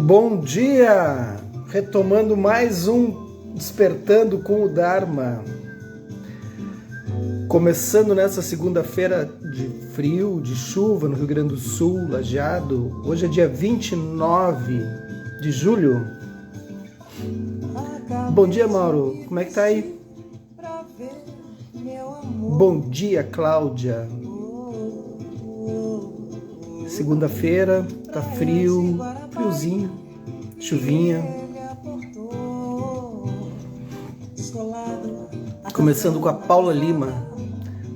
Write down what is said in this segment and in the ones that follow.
Bom dia! Retomando mais um Despertando com o Dharma. Começando nessa segunda-feira de frio, de chuva no Rio Grande do Sul, lajeado. Hoje é dia 29 de julho. Bom dia, Mauro. Como é que tá aí? Bom dia, Cláudia. Segunda-feira, tá frio, friozinho, chuvinha. Começando com a Paula Lima.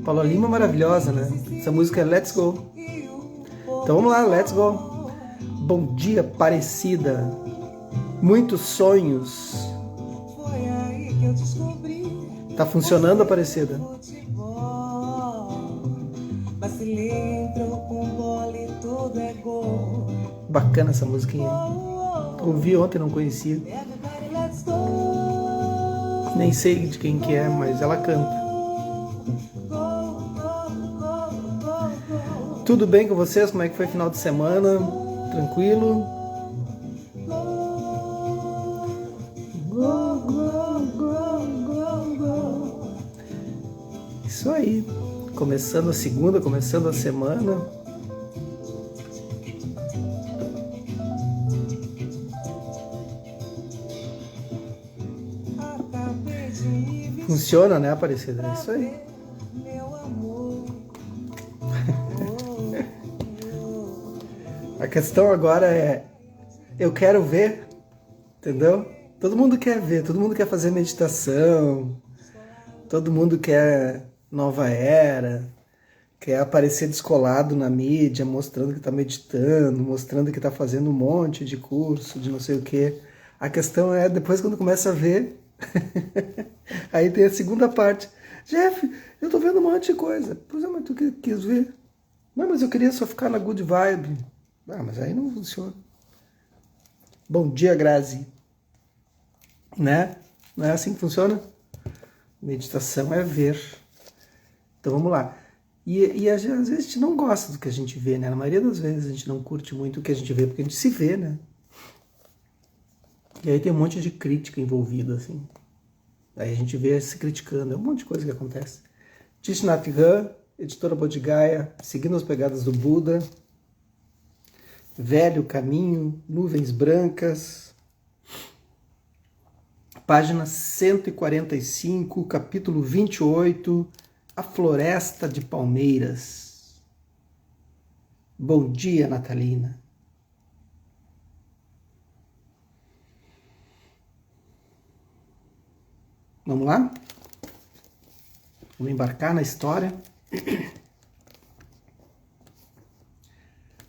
Paula Lima é maravilhosa, né? Essa música é Let's Go. Então vamos lá, Let's Go. Bom dia, Aparecida. Muitos sonhos. Tá funcionando, Aparecida? Bacana essa musiquinha. Ouvi ontem, não conhecia. Nem sei de quem que é, mas ela canta. Tudo bem com vocês? Como é que foi o final de semana? Tranquilo? Isso aí. Começando a segunda, começando a semana. Funciona, né, Aparecida? É isso aí. A questão agora é, eu quero ver, entendeu? Todo mundo quer ver, todo mundo quer fazer meditação, todo mundo quer nova era, quer aparecer descolado na mídia, mostrando que está meditando, mostrando que está fazendo um monte de curso, de não sei o quê. A questão é, depois quando começa a ver, aí tem a segunda parte. Jeff, eu tô vendo um monte de coisa. Pois é, mas tu quis ver? Não, mas eu queria só ficar na good vibe. Ah, mas aí não funciona. Bom dia, Grazi. Né? Não é assim que funciona? Meditação é ver. Então vamos lá. E às vezes a gente não gosta do que a gente vê, né? Na maioria das vezes a gente não curte muito o que a gente vê, porque a gente se vê, né? E aí tem um monte de crítica envolvida, assim. Aí a gente vê se criticando, é um monte de coisa que acontece. Thich Nhat Hanh, editora Bodhigaya, seguindo as pegadas do Buda. Velho Caminho, Nuvens Brancas. Página 145, capítulo 28, A Floresta de Palmeiras. Bom dia, Natalina. Vamos lá? Vamos embarcar na história.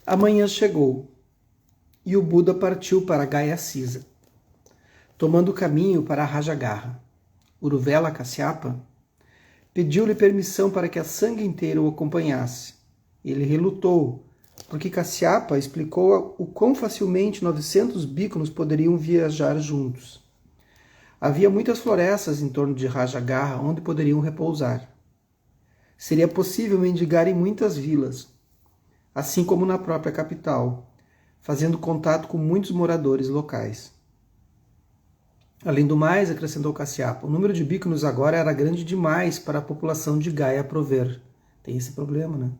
A manhã chegou e o Buda partiu para Gaya-sisa, tomando o caminho para Rajagarha. Uruvela Kasyapa pediu-lhe permissão para que a sangue inteira o acompanhasse. Ele relutou, porque Kasyapa explicou o quão facilmente 900 bhikkhus poderiam viajar juntos. Havia muitas florestas em torno de Rajagarha onde poderiam repousar. Seria possível mendigar em muitas vilas, assim como na própria capital, fazendo contato com muitos moradores locais. Além do mais, acrescentou Kasyapa, o número de bhikkhus agora era grande demais para a população de Gaya prover. Tem esse problema, né?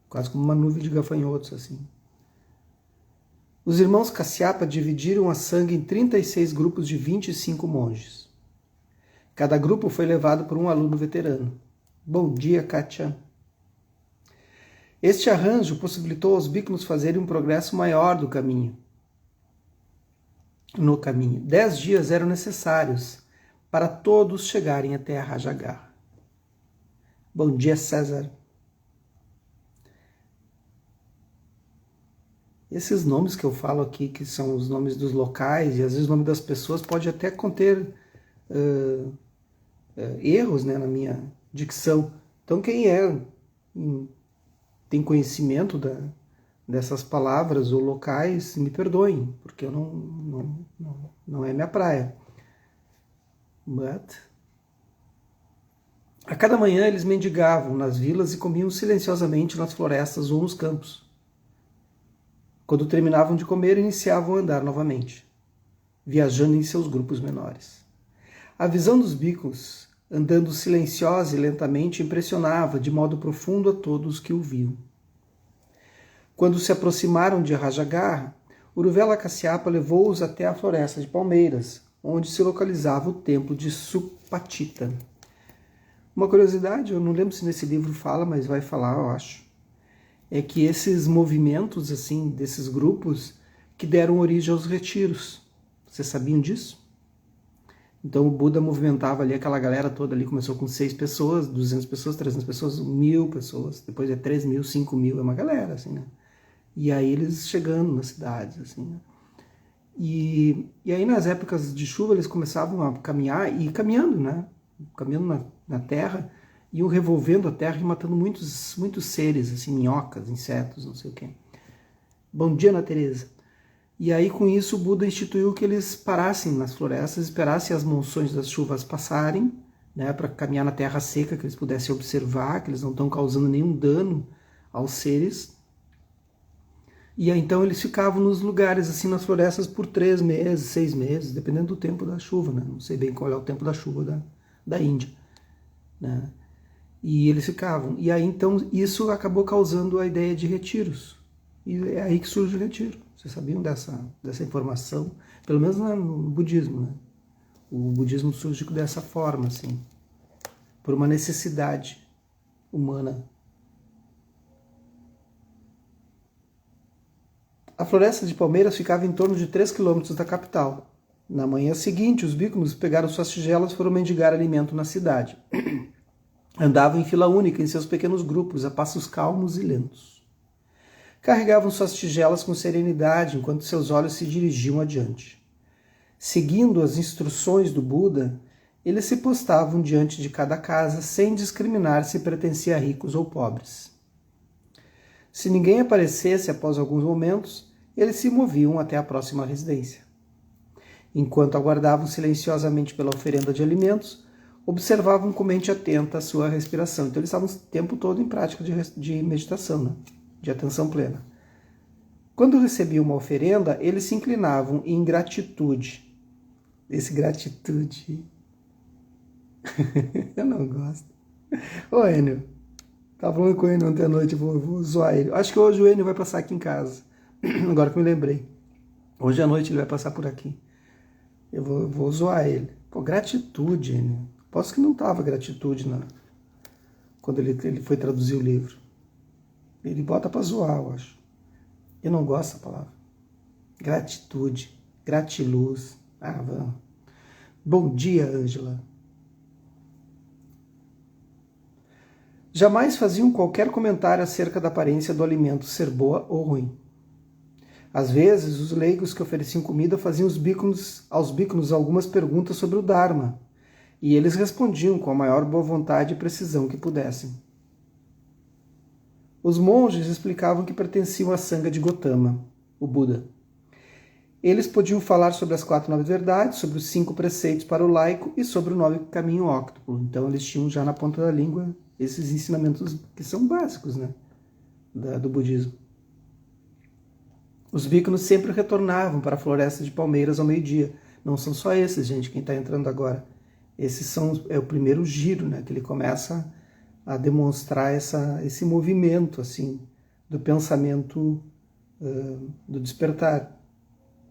Quase como uma nuvem de gafanhotos, assim. Os irmãos Kasyapa dividiram a sangue em 36 grupos de 25 monges. Cada grupo foi levado por um aluno veterano. Bom dia, Katya. Este arranjo possibilitou aos bhikkhus fazerem um progresso maior no caminho. 10 dias eram necessários para todos chegarem até a Rajagarha. Bom dia, César. Esses nomes que eu falo aqui, que são os nomes dos locais, e às vezes o nome das pessoas pode até conter erros, né, na minha dicção. Então quem tem conhecimento dessas palavras ou locais, me perdoem, porque eu não é minha praia. A cada manhã eles mendigavam nas vilas e comiam silenciosamente nas florestas ou nos campos. Quando terminavam de comer, iniciavam a andar novamente, viajando em seus grupos menores. A visão dos bicos, andando silenciosa e lentamente, impressionava de modo profundo a todos que o viam. Quando se aproximaram de Rajagarra, Uruvela Kasyapa levou-os até a floresta de palmeiras, onde se localizava o templo de Supatita. Uma curiosidade, eu não lembro se nesse livro fala, mas vai falar, eu acho, é que esses movimentos, assim, desses grupos, que deram origem aos retiros. Vocês sabiam disso? Então o Buda movimentava ali aquela galera toda ali, começou com 6 pessoas, 200 pessoas, 300 pessoas, 1000 pessoas, depois é 3.000, 5.000, é uma galera, assim, né? E aí eles chegando nas cidades, assim, né? E aí nas épocas de chuva eles começavam a caminhar, e caminhando, né? Caminhando na terra, iam revolvendo a terra e matando muitos seres, assim, minhocas, insetos, não sei o quê. Bom dia, Ana Teresa. E aí com isso o Buda instituiu que eles parassem nas florestas, esperassem as monções das chuvas passarem, né, para caminhar na terra seca, que eles pudessem observar que eles não estão causando nenhum dano aos seres. E aí, então eles ficavam nos lugares, assim, nas florestas por 3 meses, 6 meses, dependendo do tempo da chuva, né? Não sei bem qual é o tempo da chuva da Índia, né? E eles ficavam. E aí, então, isso acabou causando a ideia de retiros. E é aí que surge o retiro. Vocês sabiam dessa informação? Pelo menos no budismo, né? O budismo surge dessa forma, assim, por uma necessidade humana. A floresta de palmeiras ficava em torno de 3 quilômetros da capital. Na manhã seguinte, os bíconos pegaram suas tigelas e foram mendigar alimento na cidade. Andavam em fila única em seus pequenos grupos, a passos calmos e lentos. Carregavam suas tigelas com serenidade enquanto seus olhos se dirigiam adiante. Seguindo as instruções do Buda, eles se postavam diante de cada casa sem discriminar se pertencia a ricos ou pobres. Se ninguém aparecesse após alguns momentos, eles se moviam até a próxima residência. Enquanto aguardavam silenciosamente pela oferenda de alimentos, observavam com mente atenta a sua respiração. Então eles estavam o tempo todo em prática de meditação, né? De atenção plena. Quando recebiam uma oferenda, eles se inclinavam em gratitude. Esse gratitude... eu não gosto. Ô, Enio, tava falando com o Enio ontem à noite, vou zoar ele. Acho que hoje o Enio vai passar aqui em casa. Agora que me lembrei. Hoje à noite ele vai passar por aqui. Eu vou zoar ele. Pô, gratitude, Enio. Posso que não tava gratitude quando ele foi traduzir o livro. Ele bota pra zoar, eu acho. Eu não gosto dessa palavra. Gratitude, gratiluz. Ah, vamos. Bom dia, Ângela. Jamais faziam qualquer comentário acerca da aparência do alimento ser boa ou ruim. Às vezes, os leigos que ofereciam comida faziam aos bíconos algumas perguntas sobre o Dharma, e eles respondiam com a maior boa vontade e precisão que pudessem. Os monges explicavam que pertenciam à Sangha de Gotama, o Buda. Eles podiam falar sobre as 4 nobres verdades, sobre os 5 preceitos para o laico e sobre o 9º caminho óctuplo. Então eles tinham já na ponta da língua esses ensinamentos que são básicos, né, do budismo. Os bíconos sempre retornavam para a floresta de palmeiras ao meio-dia. Não são só esses, gente, quem está entrando agora. É o primeiro giro, né, que ele começa a demonstrar esse movimento, assim, do pensamento do despertar.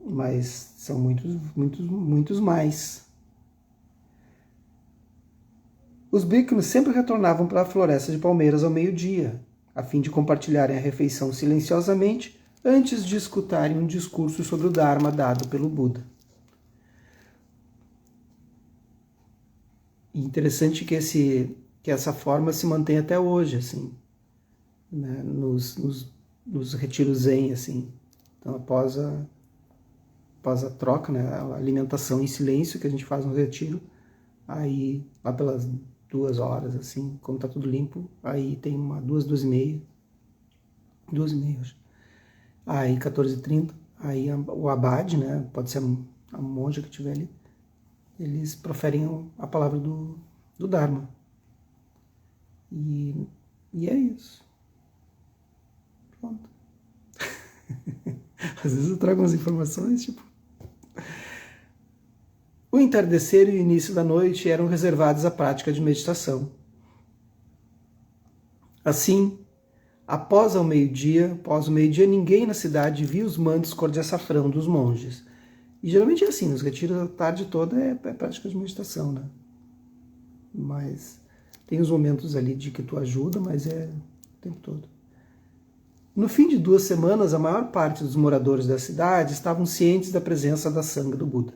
Mas são muitos mais. Os bíconos sempre retornavam para a floresta de palmeiras ao meio-dia, a fim de compartilharem a refeição silenciosamente antes de escutarem um discurso sobre o Dharma dado pelo Buda. E interessante que essa forma se mantém até hoje, assim, né, nos retiros zen, assim. Então, após a troca, né, a alimentação em silêncio que a gente faz no retiro, aí lá pelas 2 horas, assim, quando tá tudo limpo, aí tem 2h30, acho. Aí 14h30, aí o abade, né, pode ser a monja que estiver ali, eles proferem a palavra do Dharma. E é isso. Pronto. Às vezes eu trago umas informações, tipo... O entardecer e o início da noite eram reservados à prática de meditação. Assim, após o meio-dia, ninguém na cidade via os mantos cor de açafrão dos monges. E geralmente é assim, nos retiros a tarde toda é prática de meditação, né? Mas tem os momentos ali de que tu ajuda, mas é o tempo todo. No fim de 2 semanas, a maior parte dos moradores da cidade estavam cientes da presença da sanga do Buda.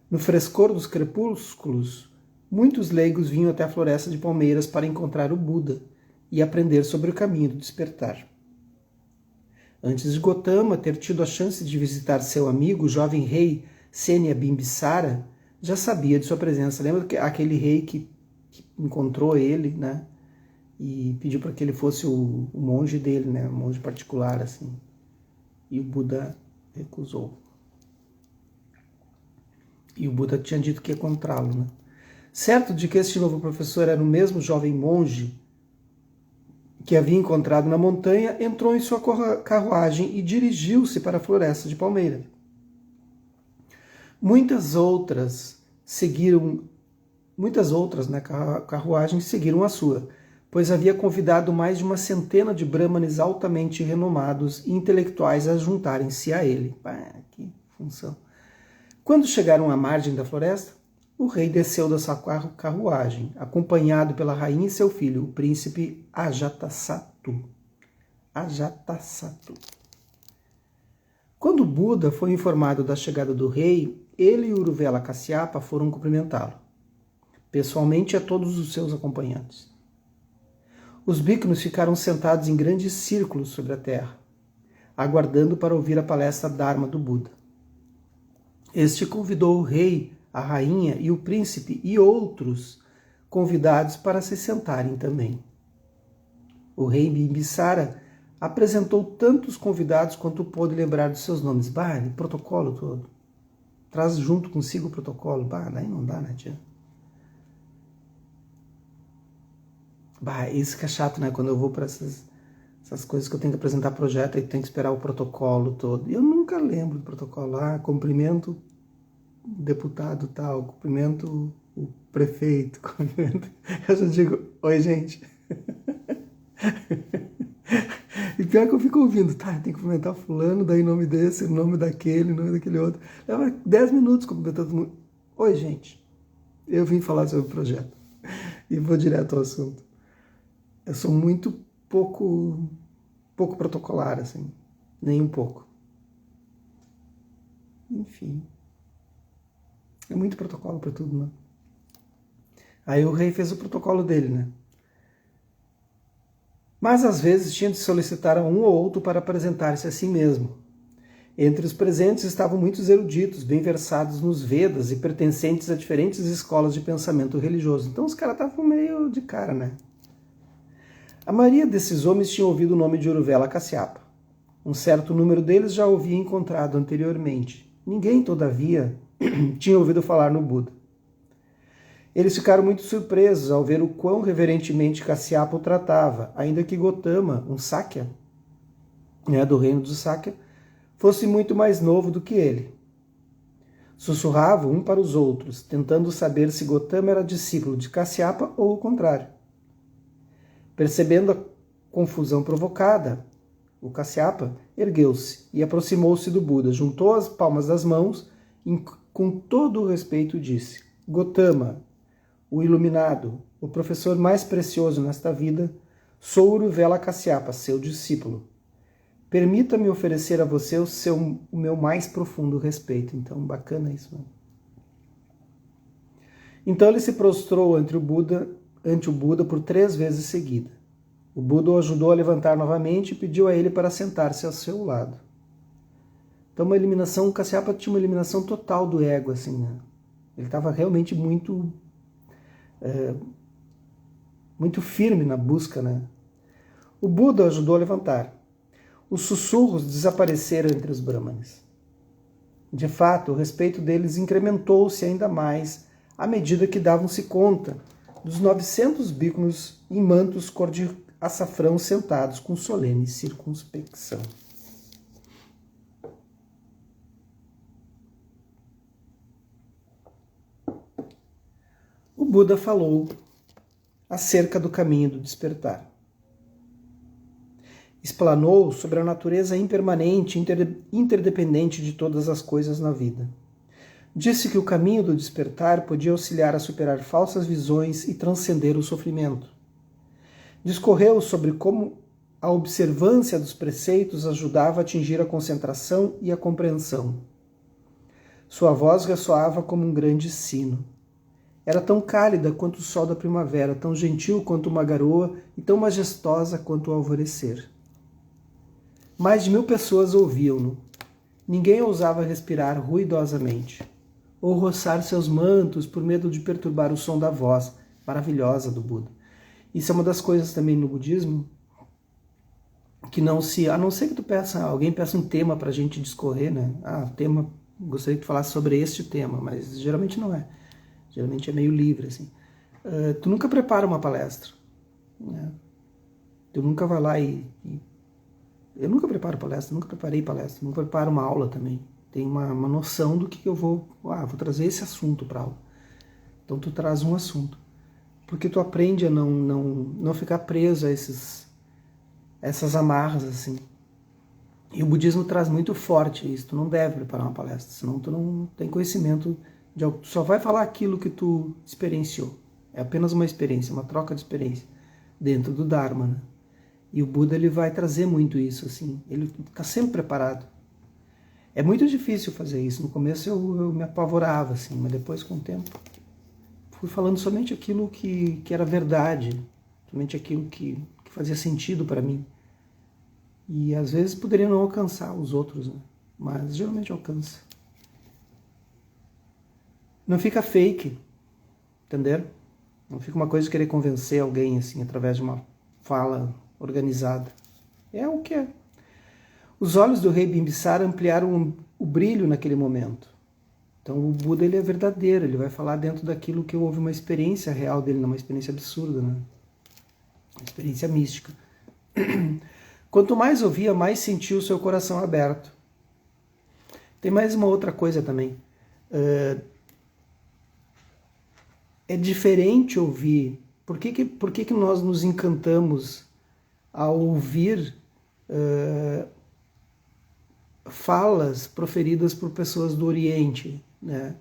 No frescor dos crepúsculos, muitos leigos vinham até a floresta de palmeiras para encontrar o Buda e aprender sobre o caminho do despertar. Antes de Gotama ter tido a chance de visitar seu amigo, o jovem rei Senia Bimbisara, já sabia de sua presença. Lembra que aquele rei que encontrou ele, né? E pediu para que ele fosse o monge dele, né? Um monge particular, assim. E o Buda recusou. E o Buda tinha dito que ia encontrá-lo, né? Certo de que este novo professor era o mesmo jovem monge que havia encontrado na montanha, entrou em sua carruagem e dirigiu-se para a floresta de palmeira. Muitas outras na carruagem seguiram a sua, pois havia convidado mais de 100 de brahmanes altamente renomados e intelectuais a juntarem-se a ele. Que função! Quando chegaram à margem da floresta, o rei desceu da sua carruagem, acompanhado pela rainha e seu filho, o príncipe Ajatasattu. Quando Buda foi informado da chegada do rei, ele e Uruvela Kasyapa foram cumprimentá-lo, pessoalmente a todos os seus acompanhantes. Os bhikkhus ficaram sentados em grandes círculos sobre a terra, aguardando para ouvir a palestra Dharma do Buda. Este convidou o rei, a rainha e o príncipe e outros convidados para se sentarem também. O rei Bimbisara apresentou tantos convidados quanto pôde lembrar dos seus nomes. Protocolo todo. Traz junto consigo o protocolo. Daí não dá, né, tia? Isso que é chato, né? Quando eu vou para essas coisas que eu tenho que apresentar projeto e tenho que esperar o protocolo todo. Eu nunca lembro do protocolo. Cumprimento o deputado tal, cumprimento o prefeito, cumprimento... Eu já digo, oi, gente. E pior que eu fico ouvindo, tem que cumprimentar fulano, daí nome desse, nome daquele outro. Leva 10 minutos cumprimentando todo mundo. Oi, gente. Eu vim falar sobre o projeto. E vou direto ao assunto. Eu sou muito pouco protocolar, assim. Nem um pouco. Enfim. É muito protocolo para tudo, né? Aí o rei fez o protocolo dele, né? Mas às vezes tinha de solicitar a um ou outro para apresentar-se a si mesmo. Entre os presentes estavam muitos eruditos, bem versados nos Vedas e pertencentes a diferentes escolas de pensamento religioso. Então os caras estavam meio de cara, né? A maioria desses homens tinha ouvido o nome de Uruvela Kasyapa. Um certo número deles já o havia encontrado anteriormente. Ninguém, todavia, tinha ouvido falar no Buda. Eles ficaram muito surpresos ao ver o quão reverentemente Kasyapa o tratava, ainda que Gotama, um Sakya, do reino dos Sakya, fosse muito mais novo do que ele. Sussurravam um para os outros, tentando saber se Gotama era discípulo de Kasyapa ou o contrário. Percebendo a confusão provocada, o Kasyapa ergueu-se e aproximou-se do Buda, juntou as palmas das mãos e, com todo o respeito, disse: Gotama, o iluminado, o professor mais precioso nesta vida, sou Uruvela Kasyapa, seu discípulo. Permita-me oferecer a você o meu mais profundo respeito. Então, bacana isso, né? Então ele se prostrou ante o Buda por 3 vezes seguida. O Buda o ajudou a levantar novamente e pediu a ele para sentar-se ao seu lado. Então o Kasyapa tinha uma eliminação total do ego, assim, né? Ele estava realmente muito firme na busca, né? O Buda o ajudou a levantar. Os sussurros desapareceram entre os brahmanes. De fato, o respeito deles incrementou-se ainda mais à medida que davam-se conta dos 900 bhikkhus em mantos cor de açafrão sentados com solene circunspecção. Buda falou acerca do caminho do despertar. Explanou sobre a natureza impermanente, interdependente de todas as coisas na vida. Disse que o caminho do despertar podia auxiliar a superar falsas visões e transcender o sofrimento. Discorreu sobre como a observância dos preceitos ajudava a atingir a concentração e a compreensão. Sua voz ressoava como um grande sino. Era tão cálida quanto o sol da primavera, tão gentil quanto uma garoa e tão majestosa quanto o alvorecer. Mais de 1000 pessoas ouviam-no. Ninguém ousava respirar ruidosamente, ou roçar seus mantos por medo de perturbar o som da voz maravilhosa do Buda. Isso é uma das coisas também no budismo, que não se... A não ser que alguém peça um tema para a gente discorrer, né? Tema, gostaria que tu falasse sobre este tema, mas geralmente não é. Geralmente é meio livre, assim. Tu nunca prepara uma palestra, né? Tu nunca vai lá eu nunca preparo palestra, nunca preparei palestra, nunca preparo uma aula também. Tem uma noção do que eu vou... vou trazer esse assunto para aula. Então tu traz um assunto. Porque tu aprende a não ficar preso a essas amarras, assim. E o budismo traz muito forte isso. Tu não deve preparar uma palestra, senão tu não tem conhecimento de algo. Tu só vai falar aquilo que tu experienciou. É apenas uma experiência, uma troca de experiência dentro do Dharma, né? E o Buda, ele vai trazer muito isso, assim. Ele está sempre preparado. É muito difícil fazer isso. No começo eu me apavorava, assim, mas depois, com o tempo, fui falando somente aquilo que era verdade, somente aquilo que fazia sentido para mim. E às vezes poderia não alcançar os outros, né? Mas geralmente alcança. Não fica fake, entenderam? Não fica uma coisa de querer convencer alguém, assim, através de uma fala organizada. É o que é. Os olhos do rei Bimbisara ampliaram o brilho naquele momento. Então o Buda, ele é verdadeiro, ele vai falar dentro daquilo que houve uma experiência real dele, não uma experiência absurda, né? Uma experiência mística. Quanto mais ouvia, mais sentia o seu coração aberto. Tem mais uma outra coisa também. É diferente ouvir. Por que nós nos encantamos ao ouvir falas proferidas por pessoas do Oriente, né?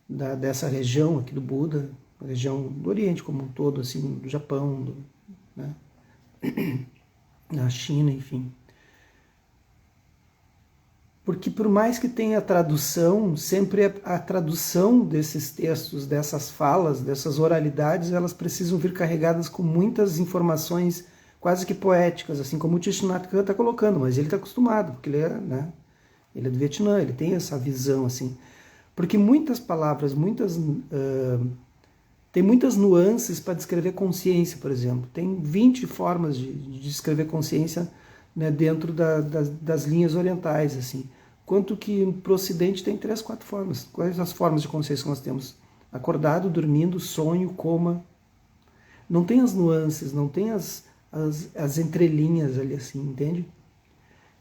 Dessa região aqui do Buda, a região do Oriente como um todo, assim, do Japão, né? Na China, enfim. Porque por mais que tenha tradução, sempre a tradução desses textos, dessas falas, dessas oralidades, elas precisam vir carregadas com muitas informações quase que poéticas, assim como o Thich Nhat Hanh está colocando, mas ele está acostumado, porque ele é, né, ele é do Vietnã, ele tem essa visão, assim. Porque muitas palavras, tem muitas nuances para descrever consciência, por exemplo. Tem 20 formas de descrever consciência, né, dentro das linhas orientais, assim. Quanto que para o Ocidente tem 3, 4 formas. Quais as formas de consciência que nós temos? Acordado, dormindo, sonho, coma. Não tem as nuances, não tem as entrelinhas ali, assim, entende?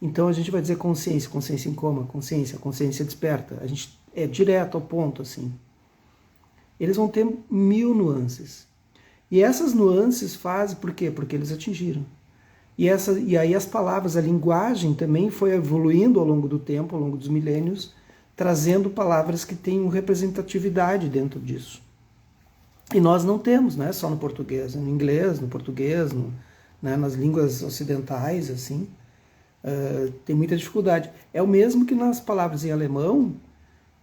Então a gente vai dizer consciência, consciência em coma, consciência desperta. A gente é direto ao ponto, assim. Eles vão ter 1000 nuances. E essas nuances fazem, por quê? Porque eles atingiram. E aí as palavras, a linguagem também foi evoluindo ao longo do tempo, ao longo dos milênios, trazendo palavras que tenham representatividade dentro disso. E nós não temos, né? Só no português, no inglês, no português, né? Nas línguas ocidentais, assim, tem muita dificuldade. É o mesmo que nas palavras em alemão,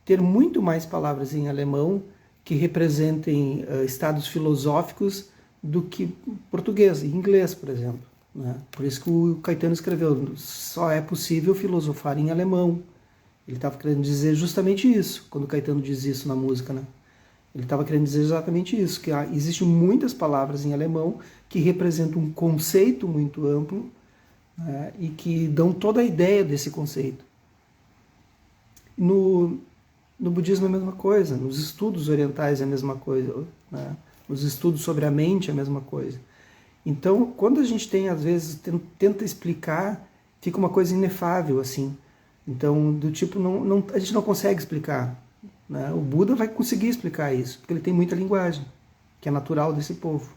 ter muito mais palavras em alemão que representem estados filosóficos do que português, em inglês, por exemplo. Né? Por isso que o Caetano escreveu, só é possível filosofar em alemão. Ele estava querendo dizer justamente isso, quando o Caetano diz isso na música, né? Ele estava querendo dizer exatamente isso, que existem muitas palavras em alemão que representam um conceito muito amplo, né, e que dão toda a ideia desse conceito. No budismo é a mesma coisa, nos estudos orientais é a mesma coisa, né? Nos estudos sobre a mente é a mesma coisa. Então, quando a gente às vezes, tenta explicar, fica uma coisa inefável, assim. Então, do tipo, a gente não consegue explicar. Né? O Buda vai conseguir explicar isso, porque ele tem muita linguagem. que é natural desse povo.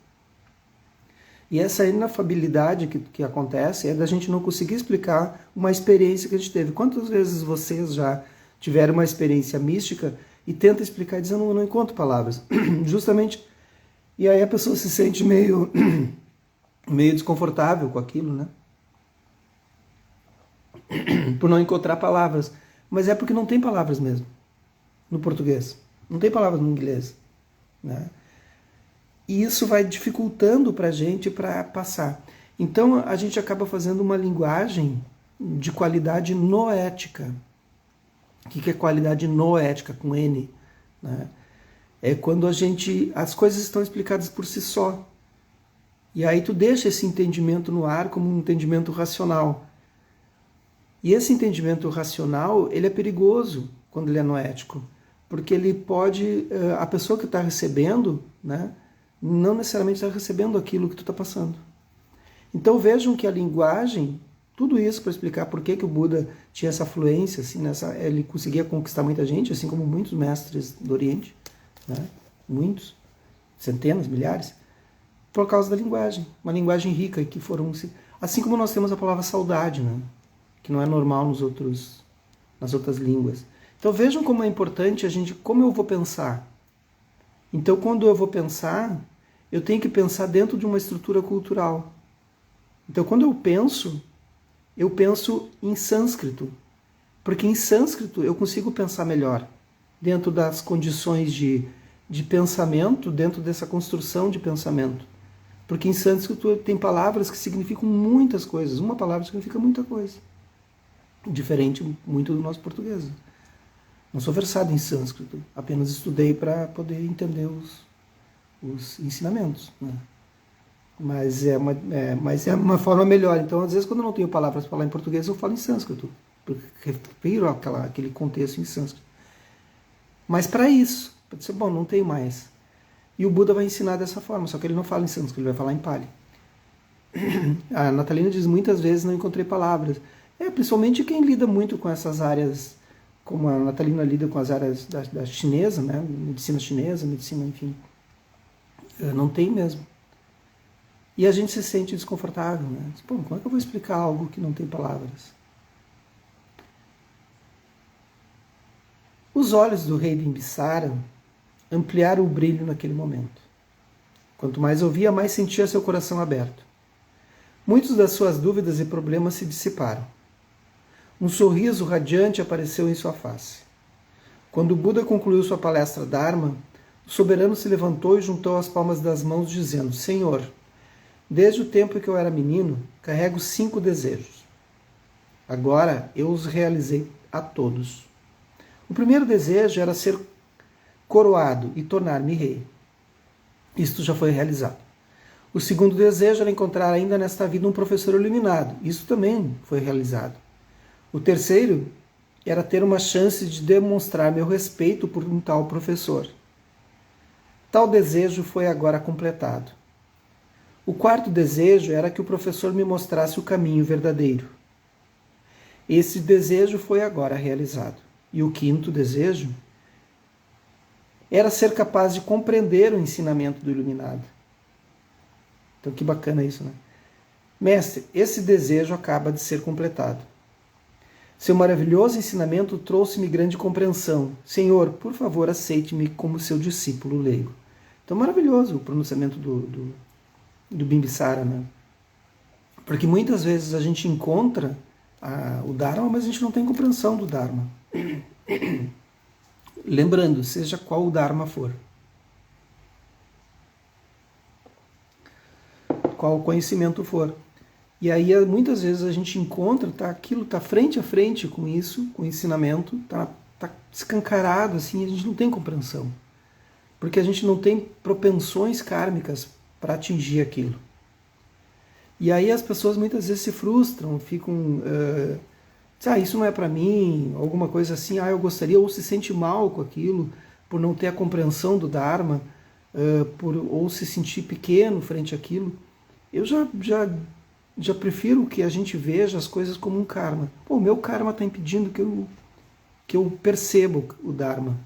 E essa inafabilidade que acontece é da gente não conseguir explicar uma experiência que a gente teve. Quantas vezes vocês já tiveram uma experiência mística e tenta explicar dizendo não encontro palavras? Justamente, e aí a pessoa se sente meio desconfortável com aquilo, né? Por não encontrar palavras. Mas é porque não tem palavras mesmo no português. Não tem palavras no inglês, né? E isso vai dificultando para a gente para passar. Então a gente acaba fazendo uma linguagem de qualidade noética. O que é qualidade noética com N? Né? É quando as coisas estão explicadas por si só. E aí tu deixa esse entendimento no ar como um entendimento racional. E esse entendimento racional, ele é perigoso quando ele é noético. Porque ele pode, a pessoa que está recebendo, né, não necessariamente está recebendo aquilo que tu está passando. Então vejam que a linguagem, tudo isso para explicar por que o Buda tinha essa fluência, assim, ele conseguia conquistar muita gente, assim como muitos mestres do Oriente, né? Muitos, centenas, milhares, por causa da linguagem, uma linguagem rica que foram, assim como nós temos a palavra saudade, né? Que não é normal nas outras línguas. Então vejam como é importante como eu vou pensar. Então quando eu vou pensar, eu tenho que pensar dentro de uma estrutura cultural. Então quando eu penso em sânscrito, porque em sânscrito eu consigo pensar melhor, dentro das condições de pensamento, dentro dessa construção de pensamento. Porque em sânscrito tem palavras que significam muitas coisas, uma palavra significa muita coisa. Diferente muito do nosso português. Não sou versado em sânscrito, apenas estudei para poder entender os ensinamentos, né? Mas é uma forma melhor. Então, às vezes, quando eu não tenho palavras para falar em português, eu falo em sânscrito, porque refiro aquele contexto em sânscrito. Mas para isso, para dizer, bom, não tenho mais. E o Buda vai ensinar dessa forma, só que ele não fala em sânscrito, ele vai falar em Pali. A Natalina diz, muitas vezes não encontrei palavras. Principalmente quem lida muito com essas áreas, como a Natalina lida com as áreas da chinesa, né? Medicina chinesa, medicina, enfim. Não tem mesmo. E a gente se sente desconfortável, né? Pô, como é que eu vou explicar algo que não tem palavras? Os olhos do rei Bimbisara ampliaram o brilho naquele momento. Quanto mais ouvia, mais sentia seu coração aberto. Muitas das suas dúvidas e problemas se dissiparam. Um sorriso radiante apareceu em sua face. Quando o Buda concluiu sua palestra Dharma, o soberano se levantou e juntou as palmas das mãos, dizendo: Senhor, desde o tempo que eu era menino, carrego 5 desejos. Agora eu os realizei a todos. O primeiro desejo era ser coroado e tornar-me rei. Isto já foi realizado. O segundo desejo era encontrar ainda nesta vida um professor iluminado. Isso também foi realizado. O terceiro era ter uma chance de demonstrar meu respeito por um tal professor. Tal desejo foi agora completado. O quarto desejo era que o professor me mostrasse o caminho verdadeiro. Esse desejo foi agora realizado. E o quinto desejo era ser capaz de compreender o ensinamento do iluminado. Então que bacana isso, né? Mestre, esse desejo acaba de ser completado. Seu maravilhoso ensinamento trouxe-me grande compreensão. Senhor, por favor, aceite-me como seu discípulo leigo. Então maravilhoso o pronunciamento do Bimbisara, né? Porque muitas vezes a gente encontra o Dharma, mas a gente não tem compreensão do Dharma. Lembrando, seja qual o Dharma for. Qual o conhecimento for. E aí muitas vezes a gente encontra, aquilo está frente a frente com isso, com o ensinamento, está escancarado assim, a gente não tem compreensão. Porque a gente não tem propensões kármicas para atingir aquilo. E aí as pessoas muitas vezes se frustram, ficam... isso não é para mim, alguma coisa assim, eu gostaria, ou se sente mal com aquilo, por não ter a compreensão do Dharma, ou se sentir pequeno frente àquilo. Eu já prefiro que a gente veja as coisas como um karma. O meu karma está impedindo que eu perceba o Dharma.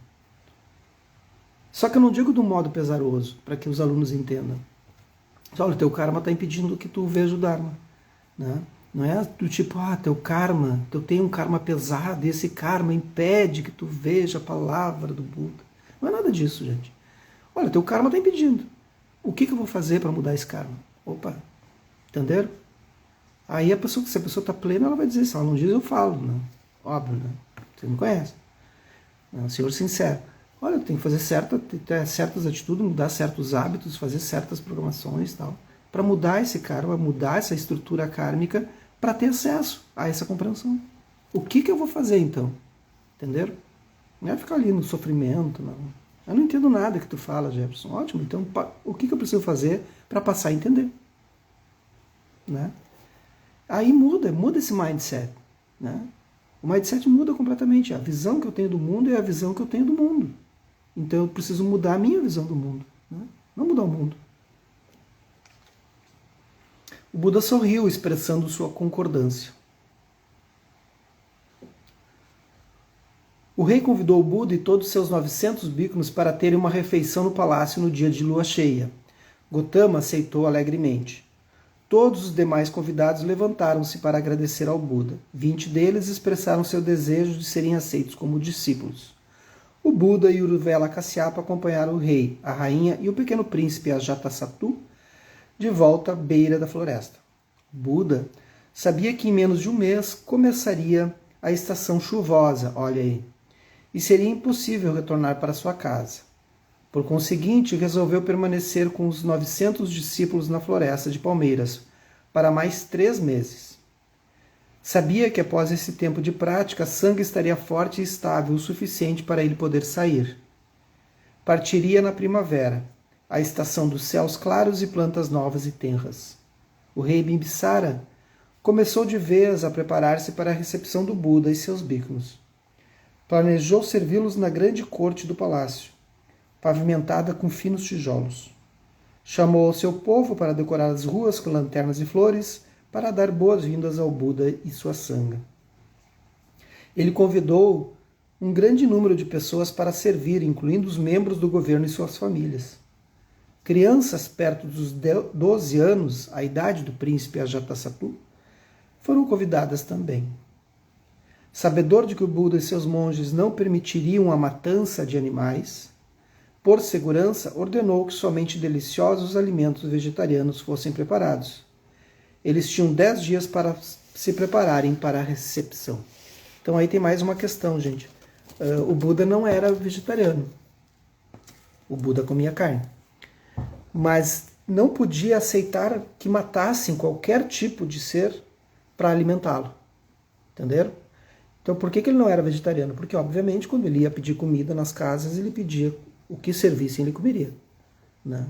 Só que eu não digo de um modo pesaroso, para que os alunos entendam. Olha, teu karma está impedindo que tu veja o Dharma. Né? Não é do tipo, teu karma, tu tem um karma pesado e esse karma impede que tu veja a palavra do Buda. Não é nada disso, gente. Olha, teu karma está impedindo. O que eu vou fazer para mudar esse karma? Opa, entenderam? Aí a pessoa, se a pessoa está plena, ela vai dizer, se ela não diz, eu falo. Né? Óbvio, né? Você me conhece. É um senhor sincero. Olha, tem que fazer certas atitudes, mudar certos hábitos, fazer certas programações e tal, para mudar esse karma, mudar essa estrutura kármica, para ter acesso a essa compreensão. O que eu vou fazer então? Entenderam? Não é ficar ali no sofrimento, não. Eu não entendo nada que tu fala, Jefferson. Ótimo, então o que eu preciso fazer para passar a entender? Né? Aí muda esse mindset. Né? O mindset muda completamente. A visão que eu tenho do mundo é a visão que eu tenho do mundo. Então eu preciso mudar a minha visão do mundo. Né? Não mudar o mundo. O Buda sorriu, expressando sua concordância. O rei convidou o Buda e todos seus 900 bhikkhus para terem uma refeição no palácio no dia de lua cheia. Gotama aceitou alegremente. Todos os demais convidados levantaram-se para agradecer ao Buda. 20 deles expressaram seu desejo de serem aceitos como discípulos. O Buda e Uruvela Kasyapa acompanharam o rei, a rainha e o pequeno príncipe Ajatasattu de volta à beira da floresta. O Buda sabia que em menos de um mês começaria a estação chuvosa, olha aí, e seria impossível retornar para sua casa. Por conseguinte, resolveu permanecer com os 900 discípulos na floresta de palmeiras para mais 3 meses. Sabia que após esse tempo de prática, a sanga estaria forte e estável o suficiente para ele poder sair. Partiria na primavera, a estação dos céus claros e plantas novas e tenras. O rei Bimbisara começou de vez a preparar-se para a recepção do Buda e seus bhikkhus. Planejou servi-los na grande corte do palácio, pavimentada com finos tijolos. Chamou ao seu povo para decorar as ruas com lanternas e flores, para dar boas-vindas ao Buda e sua sanga. Ele convidou um grande número de pessoas para servir, incluindo os membros do governo e suas famílias. Crianças perto dos 12 anos, a idade do príncipe Ajatasattu, foram convidadas também. Sabedor de que o Buda e seus monges não permitiriam a matança de animais, por segurança, ordenou que somente deliciosos alimentos vegetarianos fossem preparados. Eles tinham 10 dias para se prepararem para a recepção. Então aí tem mais uma questão, gente. O Buda não era vegetariano. O Buda comia carne. Mas não podia aceitar que matassem qualquer tipo de ser para alimentá-lo. Entenderam? Então por que ele não era vegetariano? Porque, obviamente, quando ele ia pedir comida nas casas, ele pedia o que servissem, ele comeria. Né?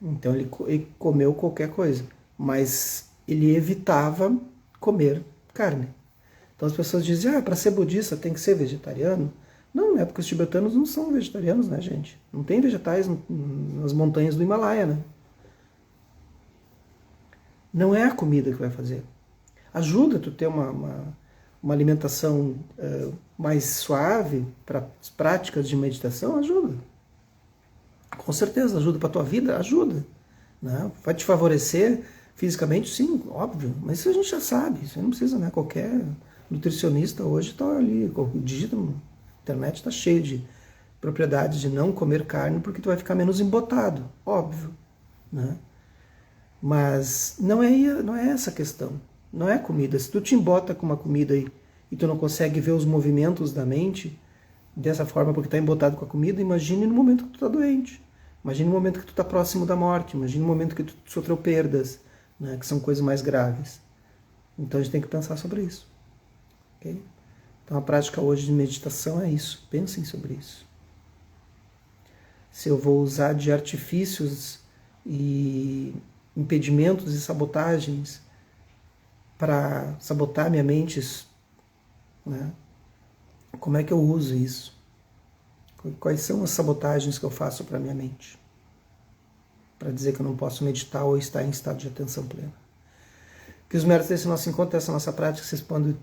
Então ele comeu qualquer coisa. Mas ele evitava comer carne. Então as pessoas dizem, para ser budista tem que ser vegetariano. Não, é porque os tibetanos não são vegetarianos, né, gente? Não tem vegetais nas montanhas do Himalaia, né? Não é a comida que vai fazer. Ajuda tu ter uma alimentação mais suave para as práticas de meditação, ajuda. Com certeza, ajuda para a tua vida, ajuda. Né? Vai te favorecer fisicamente, sim, óbvio. Mas isso a gente já sabe, isso não precisa, né? Qualquer nutricionista hoje está ali, digita na internet, está cheio de propriedades de não comer carne porque tu vai ficar menos embotado, óbvio. Né? Mas não é essa a questão. Não é comida. Se tu te embota com uma comida e tu não consegue ver os movimentos da mente dessa forma porque está embotado com a comida, imagine no momento que tu está doente. Imagine no momento que tu está próximo da morte. Imagine no momento que tu sofreu perdas, né, que são coisas mais graves. Então a gente tem que pensar sobre isso. Okay? Então a prática hoje de meditação é isso. Pensem sobre isso. Se eu vou usar de artifícios e impedimentos e sabotagens para sabotar minha mente, né? Como é que eu uso isso? Quais são as sabotagens que eu faço para minha mente? Para dizer que eu não posso meditar ou estar em estado de atenção plena. Que os méritos desse nosso encontro, dessa nossa prática, se expandam,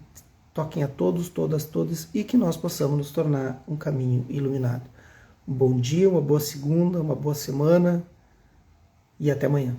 toquem a todos, todas, todas, e que nós possamos nos tornar um caminho iluminado. Um bom dia, uma boa segunda, uma boa semana e até amanhã.